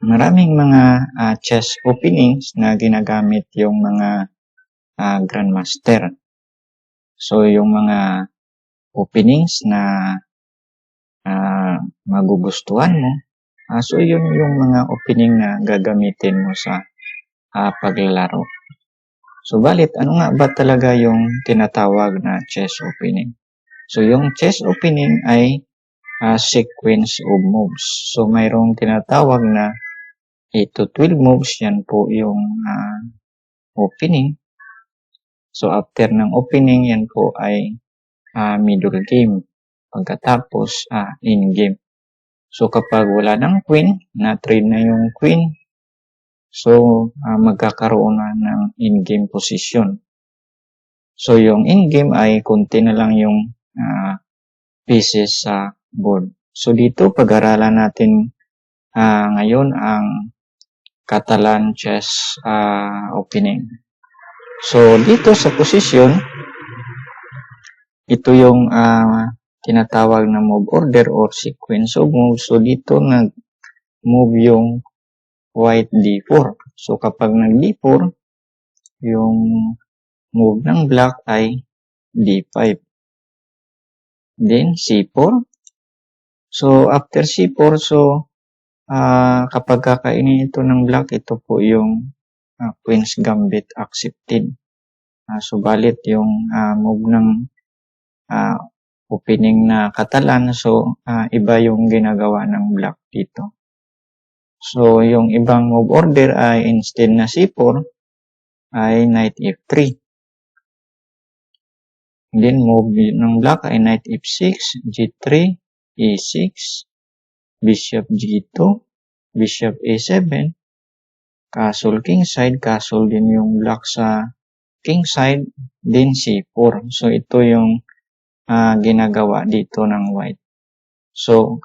maraming mga chess openings na ginagamit yung mga grandmaster. So, yung mga openings na magugustuhan mo, so yun yung mga opening na gagamitin mo sa paglalaro. So, balit, ano nga ba talaga yung tinatawag na chess opening? So, yung chess opening ay sequence of moves. So, mayroong tinatawag na 8 to 12 moves. Yan po yung opening. So, after ng opening, yan po ay middle game. Pagkatapos, in game. So, kapag wala ng queen, na-trade na yung queen, so, magkakaroon na ng in-game position. So, yung in-game ay konti na lang yung pieces sa board. So, dito pag-aralan natin ngayon ang Catalan chess opening. So, dito sa position, ito yung tinatawag na move order or sequence of moves. So, dito nag-move yung white d4. So, kapag nag-d4, yung move ng black ay d5. Then, c4. So, after c4, so, kapag kakainin ito ng black, ito po yung Queen's Gambit accepted. Subalit yung move ng opening na Catalan, so iba yung ginagawa ng black dito. So, yung ibang move order ay instead na c4, ay knight f3. Then, move ng black ay knight f6, g3, e6, bishop g2, bishop a7, castle kingside, castle din yung black sa kingside, then c4. So, ito yung ginagawa dito ng white. So,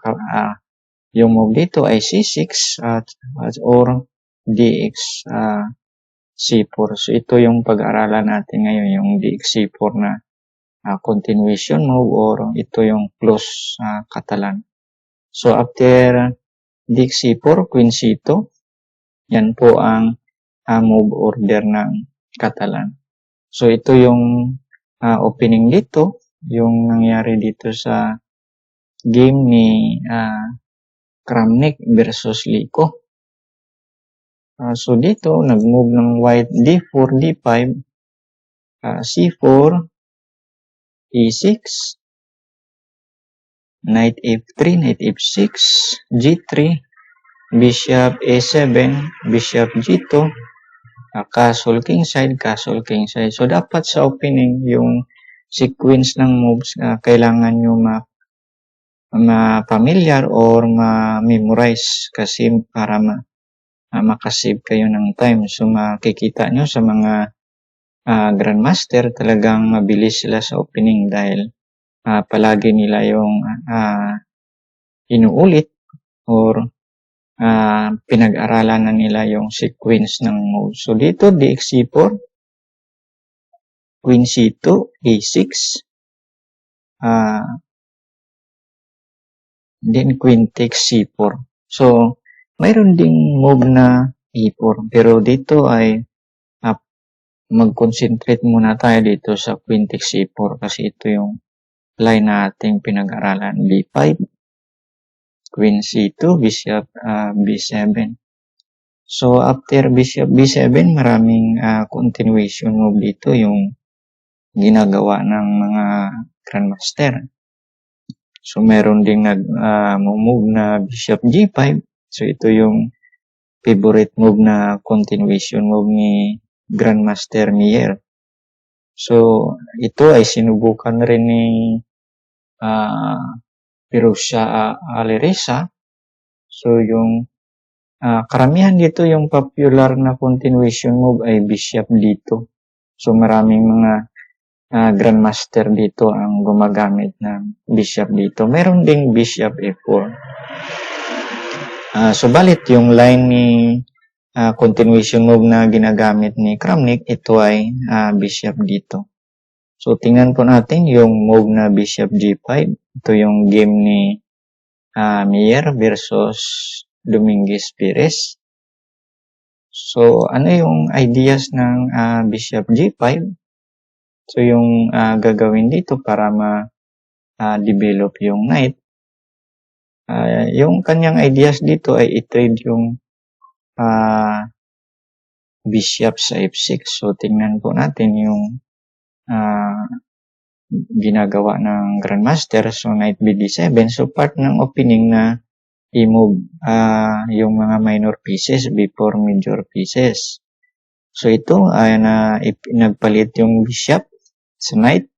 yung move dito ay c6 or dx c4. So, ito yung pag-aaralan natin ngayon, yung dx c4 na continuation move or ito yung close Catalan. So, after dx c4, queen c2, yan po ang move order ng Catalan. So, ito yung opening dito, yung nangyari dito sa game ni Kramnik versus Liko. So, dito, nag-move ng white d4, d5, c4, e6, knight f3, knight f6, g3, bishop a7, bishop g2, castle kingside, castle kingside. So, dapat sa opening, yung sequence ng moves, kailangan nyo ma-familiar or ma-memorize kasi para makasave kayo ng time. So, makikita nyo sa mga grandmaster, talagang mabilis sila sa opening dahil palagi nila yung inuulit or pinag-aralan na nila yung sequence ng moves. So, dito, dx c4, queen c2, a6, then queen takes c4. So, mayroon ding move na e4. Pero dito ay mag-concentrate muna tayo dito sa queen takes c4 kasi ito yung line nating pinag-aralan. b5, queen c2, bishop b7. So, after bishop b7, maraming continuation move dito yung ginagawa ng mga grandmaster. So, meron ding nag-move na bishop g5. So, ito yung favorite move na continuation move ni Grandmaster Mier. So, ito ay sinubukan rin ni Pirusha Aleresa. So, yung karamihan dito yung popular na continuation move ay bishop dito. So, maraming mga grandmaster dito ang gumagamit ng bishop dito. Meron ding bishop f4. Subalit yung line ni continuation move na ginagamit ni Kramnik, ito ay bishop dito. So, tingnan po natin yung move na bishop g5. Ito yung game ni Mier versus Dominguez Perez. So, ano yung ideas ng Bishop G5? So, yung gagawin dito para ma-develop yung knight, yung kanyang ideas dito ay i-trade yung bishop sa f6. So, tingnan po natin yung ginagawa ng Grandmaster. So, knight bd7. So, part ng opening na i-move yung mga minor pieces before major pieces. So, ito ay nagpalit yung bishop sa knight.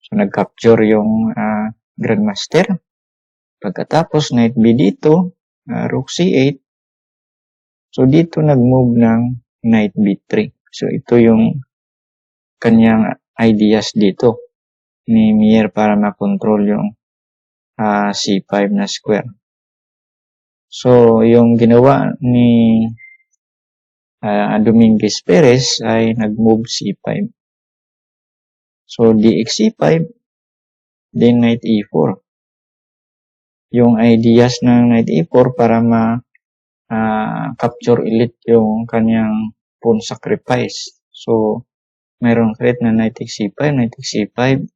So, nag-capture yung Grandmaster. Pagkatapos, knight b2, rook c8. So, dito nag-move ng knight b3. So, ito yung kanyang ideas dito ni Mier para makontrol yung c5 na square. So, yung ginawa ni Dominguez Perez ay nag-move c5. So, dx c5, then knight e4. Yung ideas ng knight e4 para capture ulit yung kanyang pawn sacrifice. So, mayroong threat na knight takes c5, knight takes c5,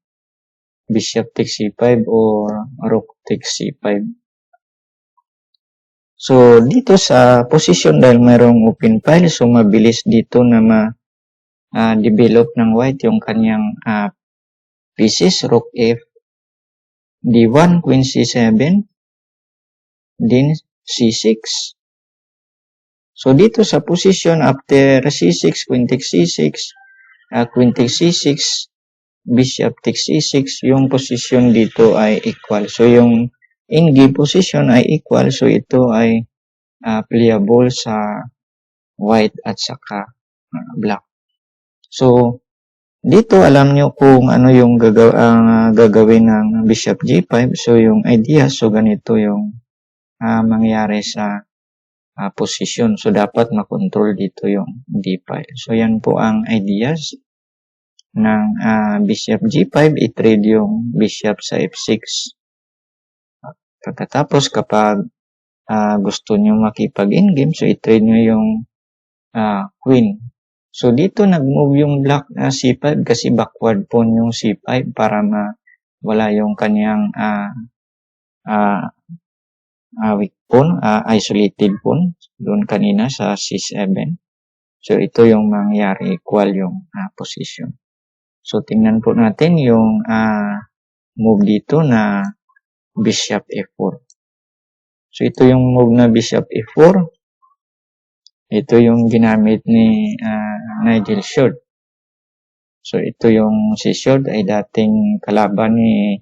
bishop takes c5, or rook takes c5. So, dito sa position dahil mayroong open file, so mabilis dito na ma-develop ng white yung kanyang pieces, rook f, d1, queen c7, then c6. So, dito sa position, after c6, queen takes c6, queen takes c6, bishop takes c6, yung position dito ay equal. So, yung in-game position ay equal. So, ito ay playable sa white at saka black. So, dito alam nyo kung ano yung gagawin ng bishop g5. So, yung idea, so ganito yung mangyari sa position. So, dapat makontrol dito yung d5. So, yan po ang ideas ng bishop g5. I-trade yung bishop sa f6. Pagkatapos, kapag gusto nyo makipag-in-game, so i-trade nyo yung queen. So, dito nag-move yung black c5 kasi backward pawn yung c5 para wala yung kanyang weak pawn, isolated pawn doon kanina sa c7. So, ito yung mangyari, equal yung position. So, tingnan po natin yung move dito na bishop f4. So, ito yung move na bishop f4. Ito yung ginamit ni Nigel Short. So, ito yung si Short ay dating kalaban ni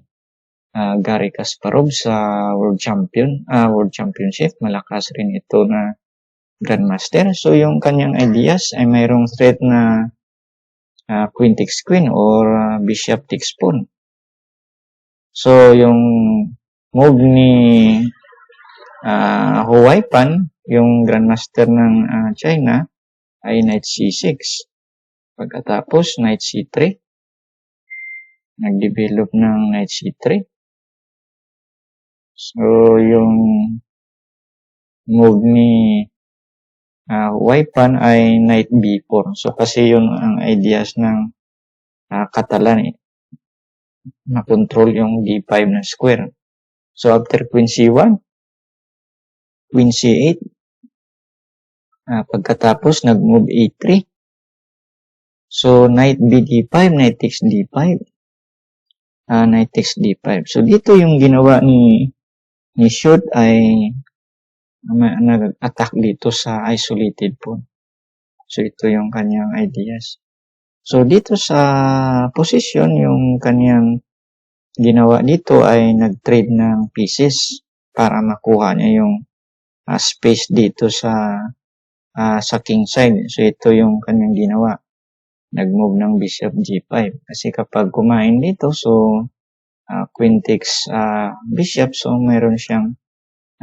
Garry Kasparov sa World Championship. Malakas rin ito na Grandmaster. So, yung kanyang ideas ay mayroong threat na queen takes queen or bishop takes pawn. So, yung move ni Huai Pan, yung Grandmaster ng China, ay knight c6. Pagkatapos, knight c3. Nag-develop ng knight c3. So, yung move ni Huai Pan ay knight b4. So, kasi yun ang ideas ng Catalan. Na-control yung d5 na square. So, after queen c1, queen c8. Pagkatapos, nag-move a3. So, knight bd5, knight takes d5. Knight takes d5. So, dito yung ginawa ni Short ay nag-attack dito sa isolated pawn. So, ito yung kanyang ideas. So, dito sa position, yung kanyang ginawa dito ay nag-trade ng pieces para makuha niya yung space dito sa king side. So, ito yung kanyang ginawa. Nag-move ng bishop g5. Kasi kapag kumain dito, so queen takes bishop, so mayroon siyang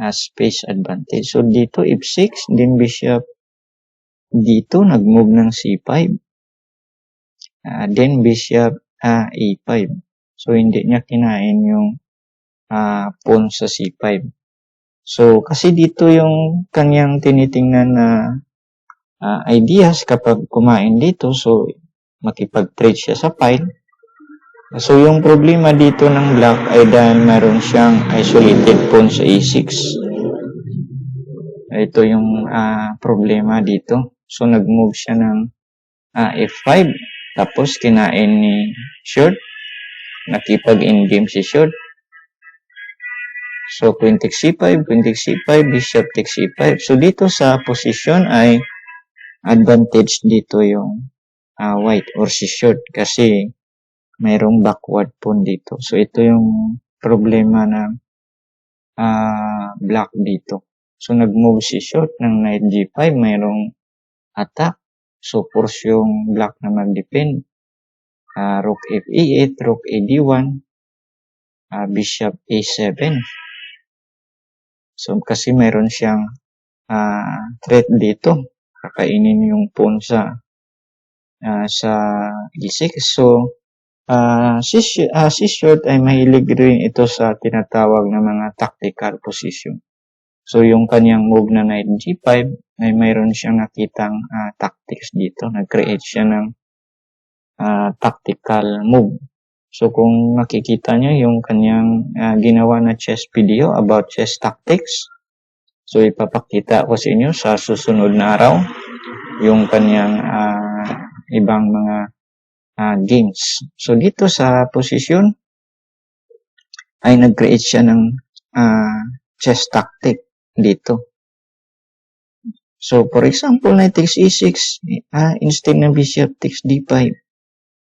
space advantage. So, dito f6, din bishop dito, nag-move ng c5. Then bishop e5. So, hindi niya kinain yung pawn sa c5. So, kasi dito yung kanyang tinitingnan na ideas kapag kumain dito. So, makipag-trade siya sa file. So, yung problema dito ng black ay dahil meron siyang isolated pawn sa e6. Ito yung problema dito. So, nag-move siya ng f5. Tapos, kinain ni short. Nakipag-in-game si short. So, queen takes c5, queen takes c5, bishop takes c5. So, dito sa position ay advantage dito yung white or si short kasi mayroong backward pawn dito. So, ito yung problema ng black dito. So, nag-move si short ng knight g5, mayroong attack. So, force yung black na mag-defend. Rook f8, rook ad1, bishop a7. So, kasi mayroon siyang threat dito. Kakainin yung pawn sa e6. So, si short ay mahilig rin ito sa tinatawag na mga tactical position. So, yung kanyang move na knight g5 ay mayroon siyang nakitang tactics dito. Nag-create siya ng tactical move. So, kung makikita nyo yung kanyang ginawa na chess video about chess tactics, so ipapakita ko sa inyo sa susunod na araw yung kanyang ibang mga games. So, dito sa position ay nag-create siya ng chess tactic dito. So, for example, knight takes e6, instead ng bishop takes d5,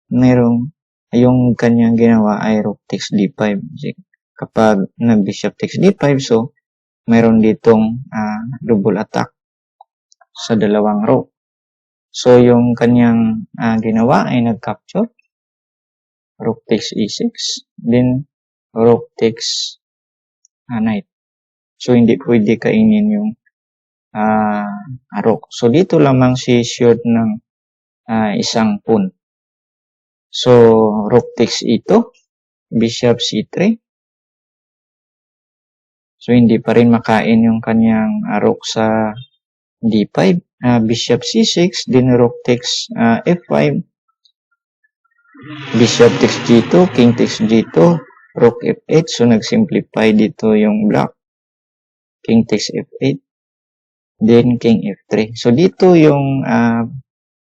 merong yung kanyang ginawa ay rook takes d5. Kapag nag-bishop takes d5, so mayroon ditong double attack sa dalawang row. So, yung kanyang ginawa ay nag-capture. Rook takes e6. Then, rook takes knight. So, hindi pwede kainin yung rook. So, dito lamang si short ng isang pawn. So, rook takes e2. Bishop c3. So, hindi pa rin makain yung kanyang rook sa d5. Bishop c6. Then, rook takes f5. Bishop takes g2. King takes g2. Rook f8. So, nag-simplify dito yung black. King takes f8. Then, king f3. So, dito yung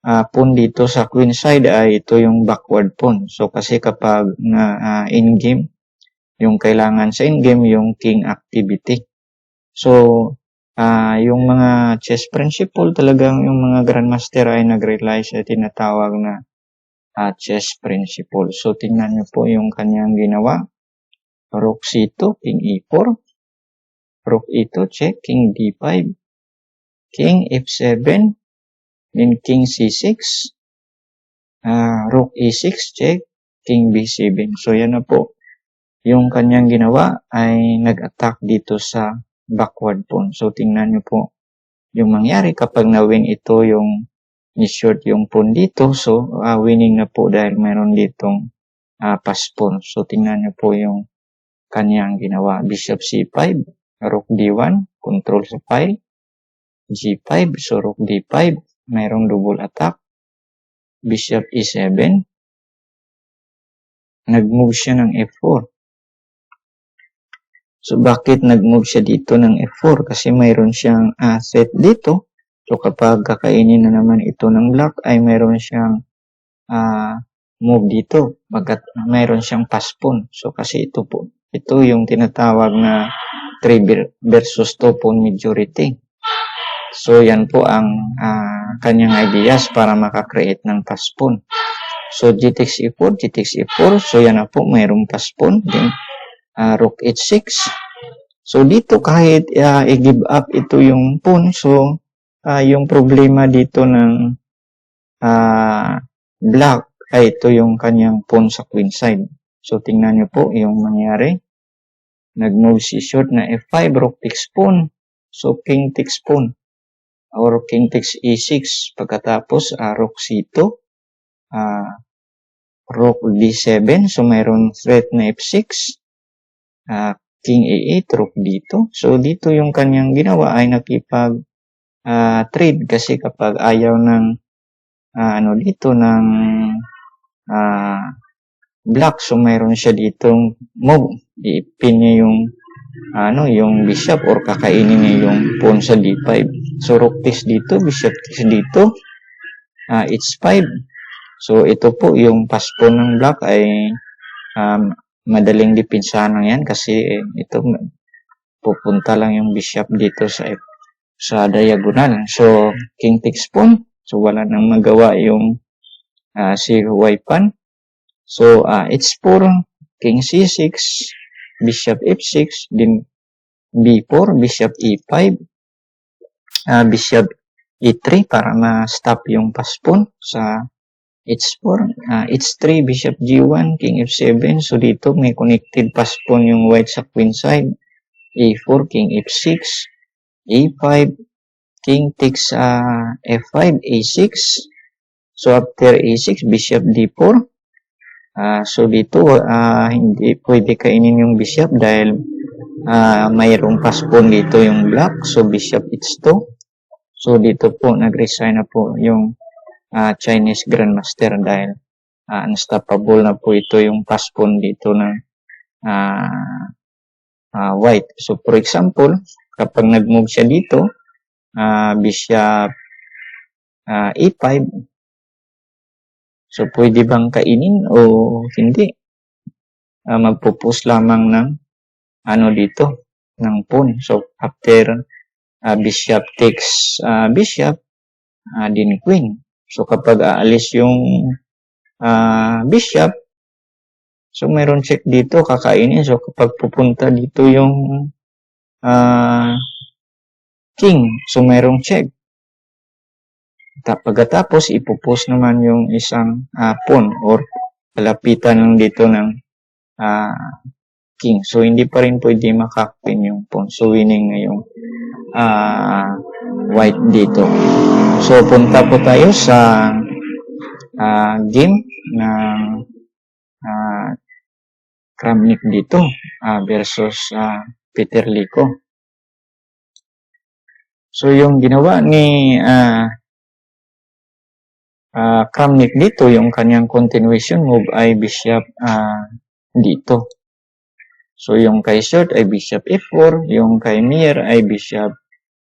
pawn dito sa queen side ay ito yung backward pawn. So, kasi kapag in-game, yung kailangan sa in-game, yung king activity. So, yung mga chess principle, talagang yung mga grandmaster ay nag-rely sa tinatawag na chess principle. So, tingnan nyo po yung kanyang ginawa. Rook c2, king e4. Rook e2, check, king d5. King f7. Then, king c6. Rook e6, check, king b7. So, yan na po. Yung kanyang ginawa ay nag-attack dito sa backward pawn. So, tingnan nyo po yung mangyari kapag na-win ito yung ni-short yung pawn dito. So, winning na po dahil mayroon ditong pass pawn. So, tingnan nyo po yung kanyang ginawa. Bishop c5, rook d1, control sa file. g5, so rook d5, mayroong double attack. Bishop e7, nag-move siya ng f4. So, bakit nag-move siya dito ng f4? Kasi mayroon siyang threat dito. So, kapag kakainin na naman ito ng black, ay mayroon siyang move dito. Bagat mayroon siyang pass pawn. So, kasi ito po, ito yung tinatawag na 3 versus 2 pawn majority. So, yan po ang kanyang ideas para makakreate ng pass pawn. So, g takes e4, g takes e4. So, yan na po, mayroong pass pawn. Then, rook h6. So, dito kahit i-give up ito yung pawn. So, yung problema dito ng black ay ito yung kanyang pawn sa queen side. So, tingnan nyo po yung mangyari. Nag-move si short na f5, rook takes pawn. So, king takes pawn. Or king takes e6. Pagkatapos, rook c2. Rook d7. So, mayroon threat na f6. king e8, rook dito. So dito yung kanyang ginawa ay nakipag trade kasi kapag ayaw ng dito ng black, so mayroon siya ditong move. I-pin niya yung bishop or kakainin niya yung pawn sa d5. So rook takes dito, bishop takes dito, h5. So ito po yung pass pawn ng black ay madaling dipinsahan yan kasi ito pupunta lang yung bishop dito sa diagonal. So king takes pawn. So wala nang magawa yung si white pawn. So h4, king c6, bishop f6, din b4, bishop e5, bishop e3 para ma-stop yung pass pawn sa h4, h3, bishop g1, king f7. So dito may connected pass pawn yung white sa queen side. a4, king f6, a5, king takes f5, a6. So after a6, bishop d4. So dito hindi pwede kainin yung bishop dahil mayroong pass pawn dito yung black. So bishop h2. So dito po nag-resign na po yung Chinese Grandmaster dahil unstoppable na po ito yung pass pawn dito ng white. So for example, kapag nag-move siya dito, bishop e5, so pwede bang kainin o hindi? Magpupus lamang ng dito, ng pawn. So after bishop takes bishop, din queen. So kapag aalis yung bishop, so mayroon check dito, kakainin. So kapag pupunta dito yung king, so mayroong check. Pagkatapos, ipupus naman yung isang pawn or kalapitan ng dito ng king. So hindi pa rin pwede makakapin yung pawn. So winning na yung white dito. So punta po tayo sa game ng Kramnik dito versus Peter Lico. So yung ginawa ni Kramnik dito, yung kanyang continuation move ay bishop dito. So yung kay Short ay bishop f4, yung kay Mir ay bishop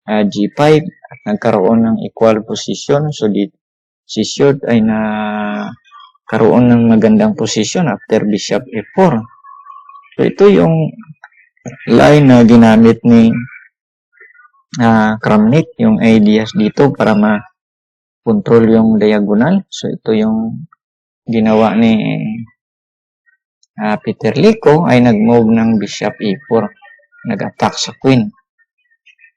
g5 at nagkaroon ng equal position. So si Short ay karoon ng magandang position after bishop f4. So ito yung line na ginamit ni Kramnik, yung ideas dito para ma-control yung diagonal. So ito yung ginawa ni Peter Lico ay nag-move ng bishop e4. Nag-attack sa queen.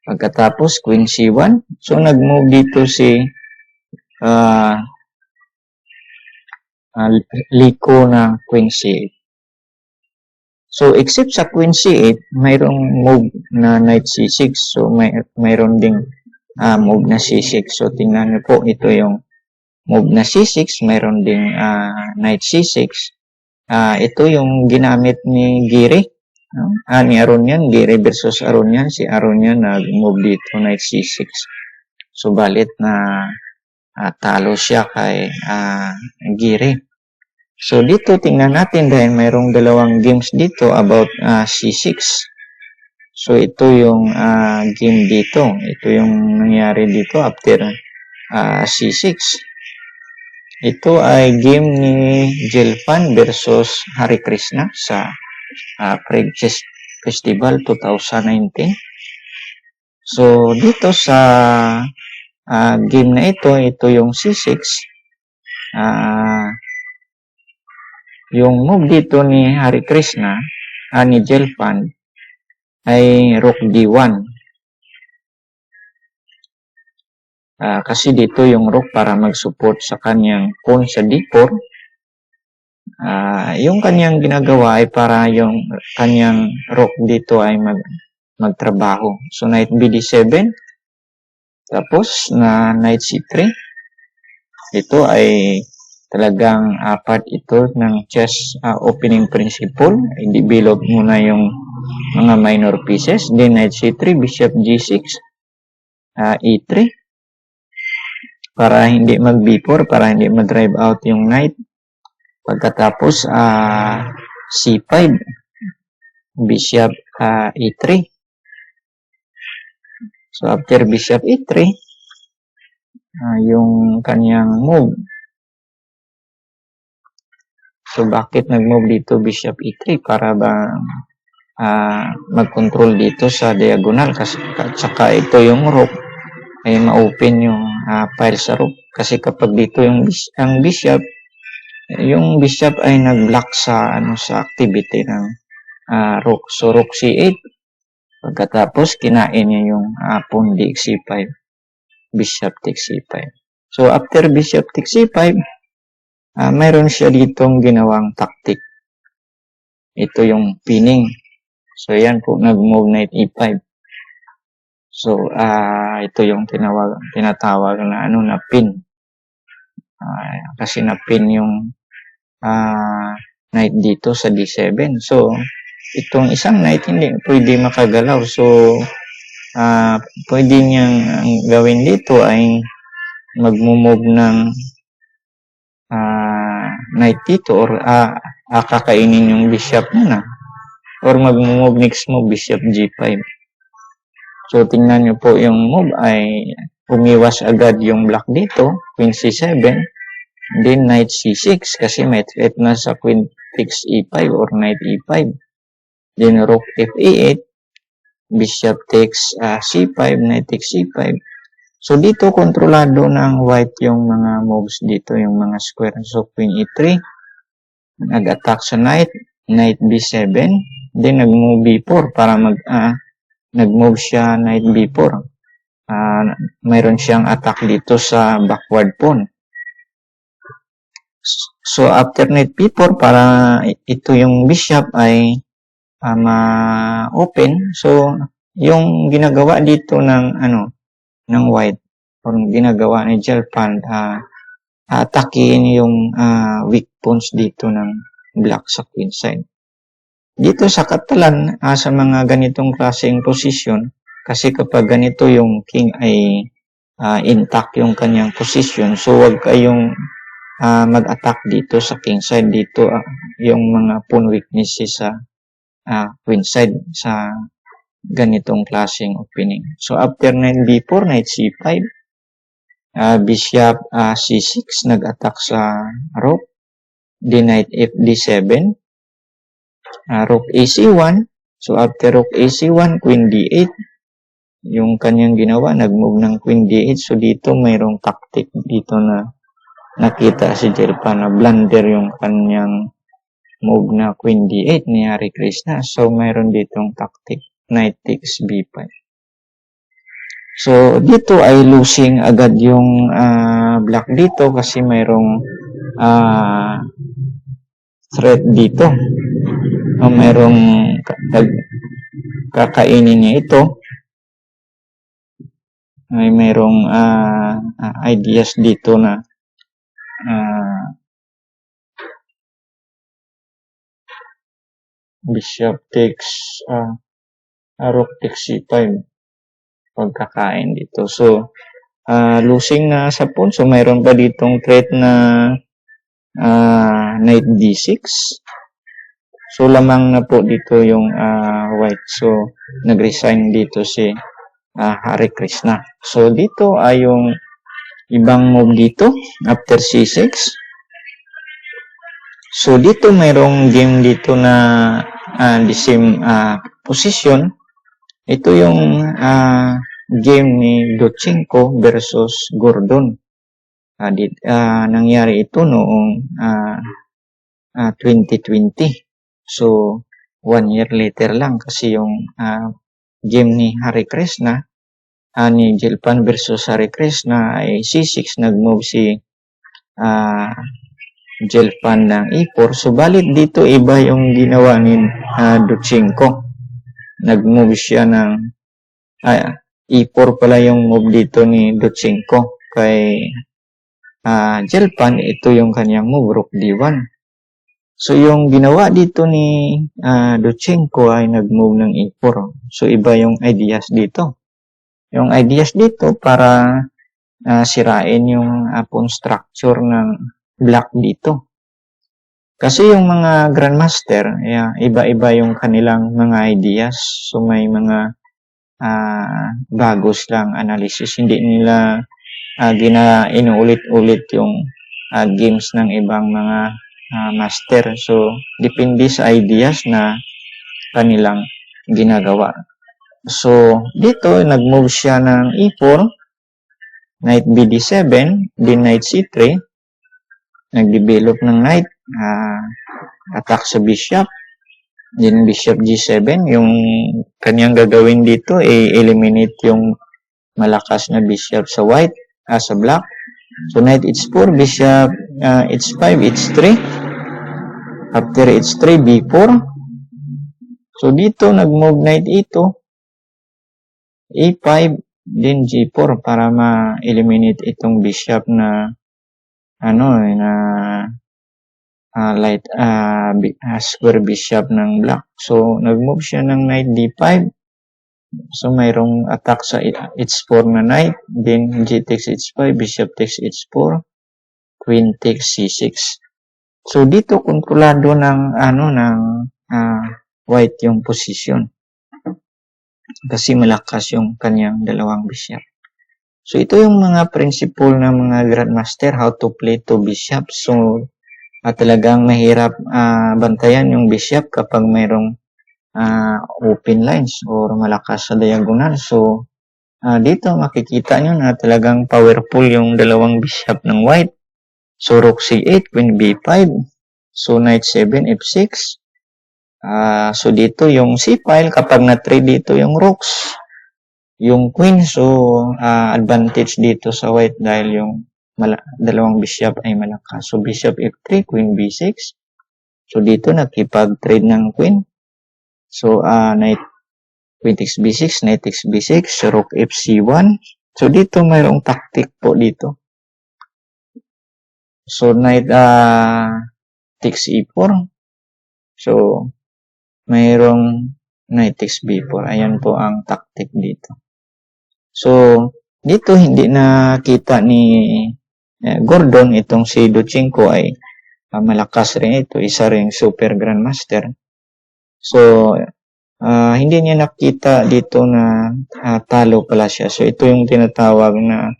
Pagkatapos queen c1. So nag-move dito si Lico ng queen c8. So except sa queen c8, mayroong move na knight c6. So mayroon ding move na c6. So tingnan niyo po, ito yung move na c6, mayroon ding knight c6. Ito yung ginamit ni Giri. Ni Aronian, Giri versus Aronian. Si Aronian nag-move dito, knight c6. So balit na talo siya kay Giri. So dito tingnan natin dahil mayroong dalawang games dito about c6. So ito yung game dito. Ito yung nangyari dito after c6. Ito ay game ni Jelfan versus Hari Krishna sa Prague Chess Festival 2019. So dito sa game na ito yung c6. Yung move dito ni Hari Krishna, ni Jelfan, ay rook d1. Kasi dito yung rook para mag-support sa kanyang pawn sa d4. Yung kanyang ginagawa ay para yung kanyang rook dito ay magtrabaho. So knight bd7. Tapos na knight c3. Ito ay talagang part ito ng chess opening principle. I-develop muna yung mga minor pieces. Then knight c3, bishop g6, e3, para hindi mag b4, para hindi mag-drive out yung knight. Pagkatapos, c5, bishop e3. So, after bishop e3, yung kanyang move. So, bakit nag-move dito bishop e3? Para ba mag-control dito sa diagonal. Kasi, saka ito yung rook, ay ma-open yung file sa rook. Kasi kapag dito ang bishop ay nag-block sa activity ng rook. So, rook c8. Pagkatapos, kinain niya yung pawn takes c5. Bishop takes c5. So, after bishop takes c5, mayroon siya ditong ginawang tactic. Ito yung pinning. So, yan po, nag-move knight e5. So, ito yung tinatawag na pin. Kasi na-pin yung knight dito sa d7. So, itong isang knight hindi pwede makagalaw. So, pwede niyang gawin dito ay mag-move ng knight dito or kakainin yung bishop muna. Or mag-move next move, bishop g5. So, tingnan nyo po yung move ay umiwas agad yung black dito, queen c7, then knight c6 kasi may threat na sa queen takes e5 or knight e5. Then rook f8, bishop takes c5, knight takes c5. So, dito kontrolado ng white yung mga moves dito, yung mga square. So, queen e3, nag-attack sa knight b7, then nag-move b4 para nag-move siya knight b4. Mayroon siyang attack dito sa backward pawn. So, after knight b4, para ito yung bishop ay ma-open. So, yung ginagawa dito ng white, or ginagawa ni Jelpan, atakin yung weak pawns dito ng black sa queen side. Dito sa katalan, sa mga ganitong klaseng posisyon, kasi kapag ganito yung king ay intact yung kanyang position, so wag kayong mag-attack dito sa king side. Dito yung mga pawn weaknesses sa queen side sa ganitong klaseng opening. So after knight b4, knight c5, bishop c6, nag-attack sa rook, then knight f d7, rook ac1. So after rook ac1, queen d8, yung kanyang ginawa, nag-move ng queen d8. So dito mayroong tactic dito na nakita si Jelpan na blunder yung kanyang move na queen d8 ni Hare Krishna. So mayroon ditong tactic, knight takes b5. So dito ay losing agad yung black dito kasi mayroong threat dito. Mayroong kakainin niya ito. Ay mayroong ideas dito na bishop takes rook takes c5 pagkakain dito. So, losing na sa pawn. So, mayroon pa ditong threat na knight d6. So, lamang na po dito yung white. So, nag-resign dito si Hare Krishna. So, dito ay yung ibang move dito after c6. So, dito mayroong game dito na the same position. Ito yung game ni Dochenko versus Gordon. Nangyari ito noong 2020. So, 1 year later lang kasi yung game ni Hare Krishna, ni Jelpan versus Hare Krishna ay c6, nag-move si Jelpan ng e4. So, balit dito iba yung ginawa ni Dochenko. Nag-move siya ng e4 pala yung move dito ni Dochenko. Kay Jelpan, ito yung kanyang move, rook d1. So, yung ginawa dito ni Duchenko ay nag-move ng E4. So, iba yung ideas dito. Yung ideas dito para sirain yung pawn structure ng black dito. Kasi yung mga grandmaster, iba-iba yung kanilang mga ideas. So, may mga bagos lang analysis. Hindi nila inuulit-ulit yung games ng ibang mga master. So, depende sa ideas na kanilang ginagawa. So, dito, nag-move siya ng E4, knight BD7, then knight C3, nag-develop ng knight, attack sa bishop, then bishop G7, yung kanyang gagawin dito, eliminate yung malakas na bishop sa white, sa black. So, knight H4, bishop H5, H3, after H3, B4. So, dito, nag-move knight E2, A5, then G4 para ma-eliminate itong bishop na square bishop ng black. So, nag-move siya ng knight D5. So, mayroong attack sa H4 na knight. Then, G takes H5, bishop takes H4, queen takes C6. So, dito, kontrolado ng white yung position. Kasi malakas yung kanyang dalawang bishop. So, ito yung mga principle ng mga grandmaster, how to play to bishop. So, talagang mahirap bantayan yung bishop kapag mayroong open lines or malakas sa diagonal. So, dito makikita nyo na talagang powerful yung dalawang bishop ng white. So, rook C8, queen B5. So, knight 7, F6. So, dito yung C-file, kapag na-trade dito yung rooks, yung queen, so, advantage dito sa white dahil yung dalawang bishop ay malakas. So, bishop F3, queen B6. So, dito nakipag-trade ng queen. So, knight, queen takes B6, knight takes B6, rook FC1. So, dito mayroong tactic po dito. So, knight takes E4. So, mayroong knight takes B4. Ayan po ang tactic dito. So, dito hindi nakita ni Gordon, itong si Duchenko ay malakas rin ito. Isa ring super grandmaster. So, hindi niya nakita dito na talo pala siya. So, ito yung tinatawag na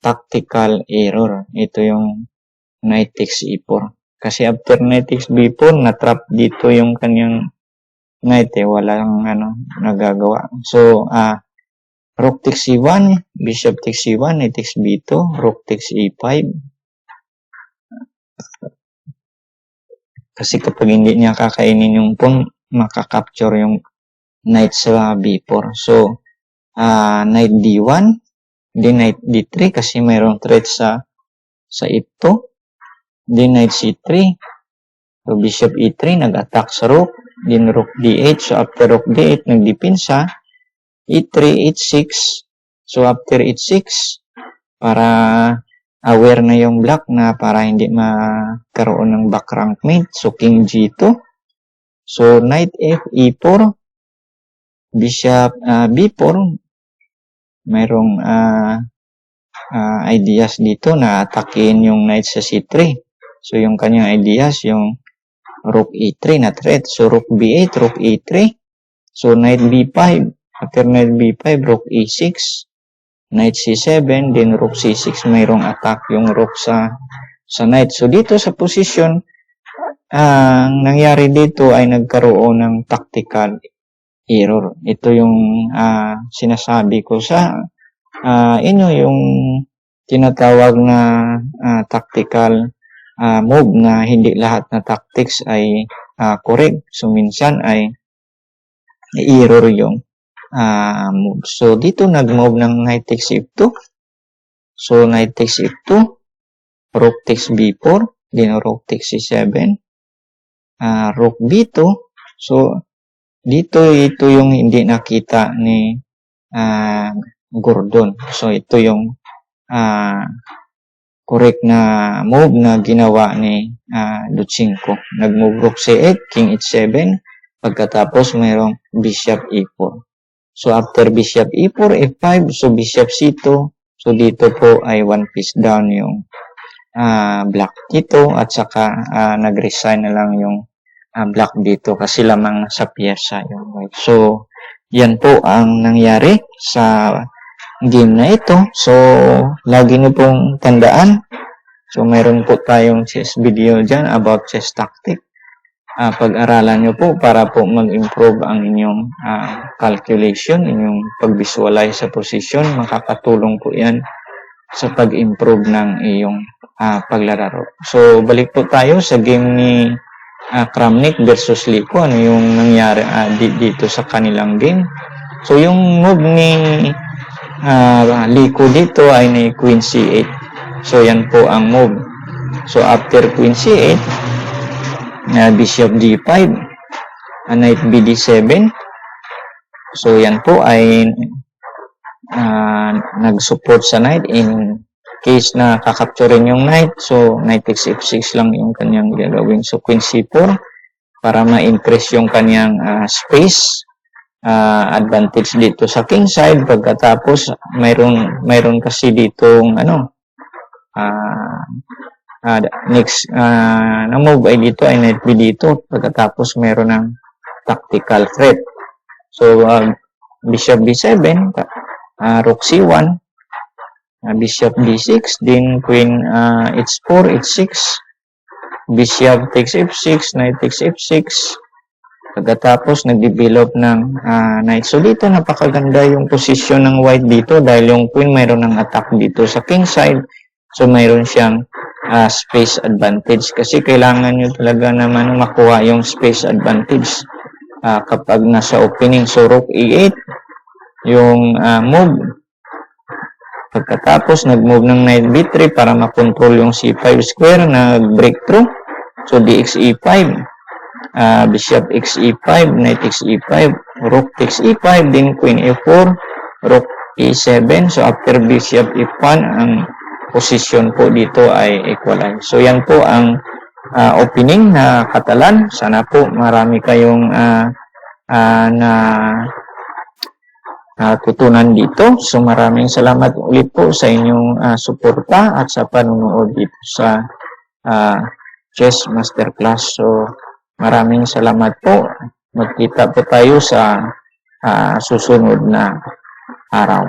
tactical error. Ito yung knight takes E4. Kasi after knight takes B4, na-trap dito yung kanyang knight walang nagagawa. So, rook takes C1, bishop takes C1, knight takes B2, rook takes E5. Kasi kapag hindi niya kakainin yung pawn, makakapture yung knight sa B4. So, knight D1, then knight D3 kasi mayroong threat sa F2. Then knight C3. So, bishop E3, nag-attack sa rook. Then rook D8. So, after rook D8, nagdipinsa. E3, H6. So, after H6, para aware na yung black na para hindi magkaroon ng back rank mate. So, king G2. So, knight F, E4. Bishop B4. Mayroong ideas dito na atakin yung knight sa C3. So, yung kanyang ideas, yung rook E3 na threat. So, rook B8, rook E3. So, knight B5. After knight B5, rook E6. Knight C7, then rook C6. Mayroong attack yung rook sa knight. So, dito sa position, ang nangyari dito ay nagkaroon ng tactical error. Ito yung sinasabi ko sa inyo, yung tinatawag na tactical move na hindi lahat na tactics ay correct. So, minsan ay error yung move. So, dito nag-move ng knight takes F2. So, knight takes F2. Rook takes B4. Then, rook takes C7. Rook B2. So, dito ito yung hindi nakita ni Gordon. So, ito yung correct na move na ginawa ni Lutsenko. Nag-move rook c8, king h7, pagkatapos mayroong bishop e4. So after bishop e4, f5, so bishop c2, so dito po ay one piece down yung black dito at saka nag-resign na lang yung black dito kasi lamang sa piyesa yung white. So yan po ang nangyari sa game na ito. So lagi niyo pong tandaan, so mayroon po tayong chess video dyan about chess tactic. Pag-aralan nyo po para po mag-improve ang inyong calculation, inyong pag-visualize sa position. Makakatulong po yan sa pag-improve ng iyong paglalaro. So, balik po tayo sa game ni Kramnik versus Liko. Ano yung nangyari dito sa kanilang game? So, yung move ni Liko dito ay ni Queen C8. So, yan po ang move. So, after Queen C8, Bishop D5, Knight BD7. So, yan po ay nag-support sa Knight in case na kakapturin yung Knight. So, Knight takes F6 lang yung kanyang gagawin. So, Queen C4 para ma-increase yung kanyang space. Advantage dito sa king side. Pagkatapos, mayroon kasi ditong next na move ay dito ay Knight B dito. Pagkatapos meron ng tactical threat. So Bishop B7, Rook C1, Bishop D6, then Queen H4, H6, Bishop takes F6, Knight takes F6. Pagkatapos nag-develop ng Knight. So dito napakaganda yung posisyon ng white dito dahil yung Queen mayroon ng attack dito sa king side. So mayroon siyang space advantage kasi kailangan nyo talaga naman makuha yung space advantage kapag nasa opening. So Rook E8 yung move. Pagkatapos nag-move ng Knight B3 para makontrol yung C5 square, nag-breakthrough. So DX E5, Bishop X E5, Knight X E5, Rook takes E5, then Queen E4, Rook E7. So after Bishop F1 ang position po dito ay equalize. So yan po ang opening na Katalan. Sana po marami kayong tutunan dito. So maraming salamat ulit po sa inyong suporta at sa panunood dito sa Chess Masterclass. So maraming salamat po. Magkita po tayo sa susunod na araw.